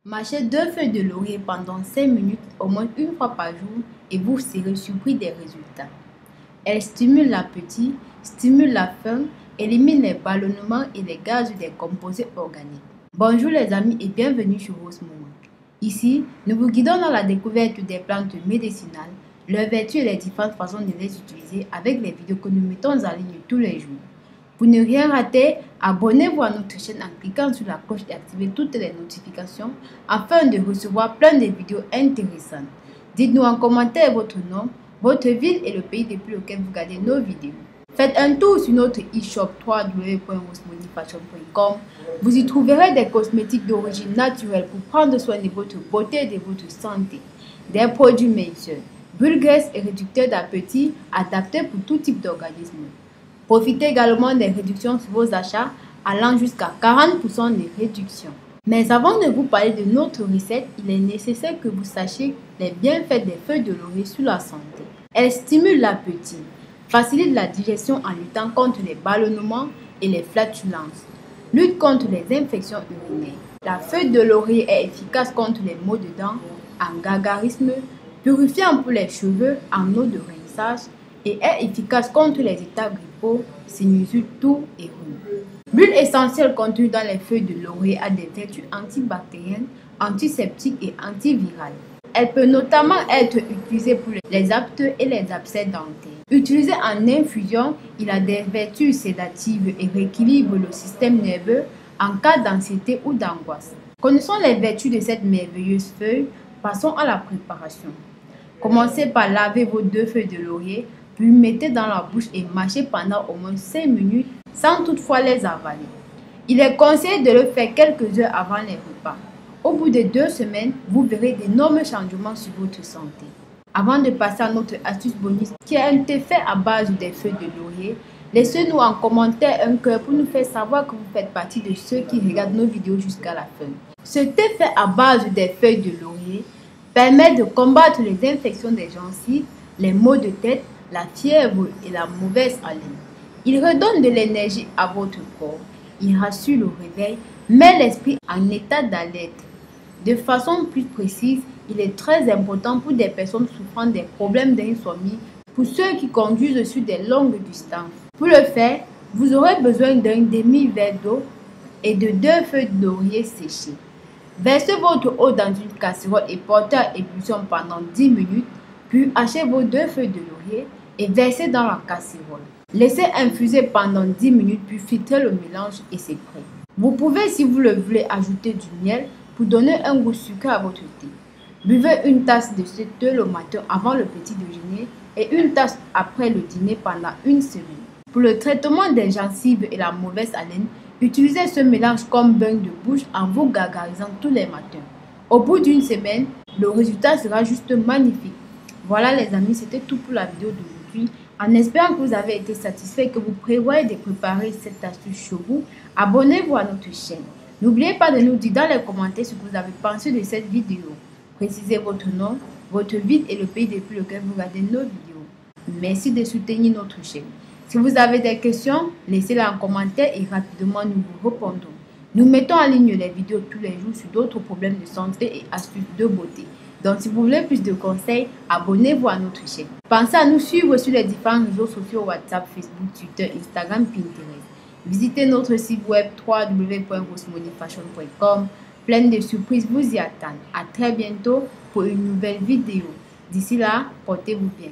Mâchez 2 feuilles de laurier pendant 5 minutes au moins une fois par jour et vous serez surpris des résultats. Elle stimule l'appétit, stimule la faim, élimine les ballonnements et les gaz des composés organiques. Bonjour les amis et bienvenue sur Rose Moment. Ici, nous vous guidons dans la découverte des plantes médicinales, leurs vertus et les différentes façons de les utiliser avec les vidéos que nous mettons en ligne tous les jours. Pour ne rien rater, abonnez-vous à notre chaîne en cliquant sur la cloche et activez toutes les notifications afin de recevoir plein de vidéos intéressantes. Dites-nous en commentaire votre nom, votre ville et le pays depuis lequel vous regardez nos vidéos. Faites un tour sur notre e-shop www.rosemoneyfashion.com. Vous y trouverez des cosmétiques d'origine naturelle pour prendre soin de votre beauté et de votre santé. Des produits meilleurs, bulles graisses et réducteurs d'appétit adaptés pour tout type d'organisme. Profitez également des réductions sur vos achats allant jusqu'à 40% de réduction. Mais avant de vous parler de notre recette, il est nécessaire que vous sachiez les bienfaits des feuilles de laurier sur la santé. Elles stimulent l'appétit, facilitent la digestion en luttant contre les ballonnements et les flatulences, luttent contre les infections urinaires. La feuille de laurier est efficace contre les maux de dents, en gargarisme, purifiant pour les cheveux, en eau de rinçage et est efficace contre les états grippaux, sinusite, toux et rhume. L'huile essentielle contenue dans les feuilles de laurier a des vertus antibactériennes, antiseptiques et antivirales. Elle peut notamment être utilisée pour les apteux et les abcès dentaires. Utilisée en infusion, il a des vertus sédatives et rééquilibre le système nerveux en cas d'anxiété ou d'angoisse. Connaissons les vertus de cette merveilleuse feuille, passons à la préparation. Commencez par laver vos 2 feuilles de laurier, puis mettez dans la bouche et mâchez pendant au moins 5 minutes sans toutefois les avaler. Il est conseillé de le faire quelques heures avant les repas. Au bout de 2 semaines, vous verrez d'énormes changements sur votre santé. Avant de passer à notre astuce bonus qui est un thé fait à base des feuilles de laurier, laissez-nous en commentaire un cœur pour nous faire savoir que vous faites partie de ceux qui regardent nos vidéos jusqu'à la fin. Ce thé fait à base des feuilles de laurier permet de combattre les infections des gencives, les maux de tête, la fièvre et la mauvaise haleine. Il redonne de l'énergie à votre corps, il rassure le réveil, met l'esprit en état d'alerte. De façon plus précise, il est très important pour des personnes souffrant des problèmes d'insomnie, pour ceux qui conduisent sur des longues distances. Pour le faire, vous aurez besoin d'un demi-verre d'eau et de 2 feuilles de laurier séchées. Versez votre eau dans une casserole et portez à ébullition pendant 10 minutes, puis hachez vos 2 feuilles de laurier et versez dans la casserole. Laissez infuser pendant 10 minutes puis filtrez le mélange et c'est prêt. Vous pouvez, si vous le voulez, ajouter du miel pour donner un goût sucré à votre thé. Buvez une tasse de ce thé le matin avant le petit déjeuner et une tasse après le dîner pendant une semaine. Pour le traitement des gencives et la mauvaise haleine, utilisez ce mélange comme bain de bouche en vous gargarisant tous les matins. Au bout d'une semaine, le résultat sera juste magnifique. Voilà les amis, c'était tout pour la vidéo d'aujourd'hui. En espérant que vous avez été satisfait et que vous prévoyez de préparer cette astuce chez vous, abonnez-vous à notre chaîne. N'oubliez pas de nous dire dans les commentaires ce que vous avez pensé de cette vidéo. Précisez votre nom, votre ville et le pays depuis lequel vous regardez nos vidéos. Merci de soutenir notre chaîne. Si vous avez des questions, laissez-les en commentaire et rapidement nous vous répondrons. Nous mettons en ligne les vidéos tous les jours sur d'autres problèmes de santé et astuces de beauté. Donc si vous voulez plus de conseils, abonnez-vous à notre chaîne. Pensez à nous suivre sur les différents réseaux sociaux WhatsApp, Facebook, Twitter, Instagram, Pinterest. Visitez notre site web www.rosemoneyfashion.com. Plein de surprises vous y attendent. À très bientôt pour une nouvelle vidéo. D'ici là, portez-vous bien.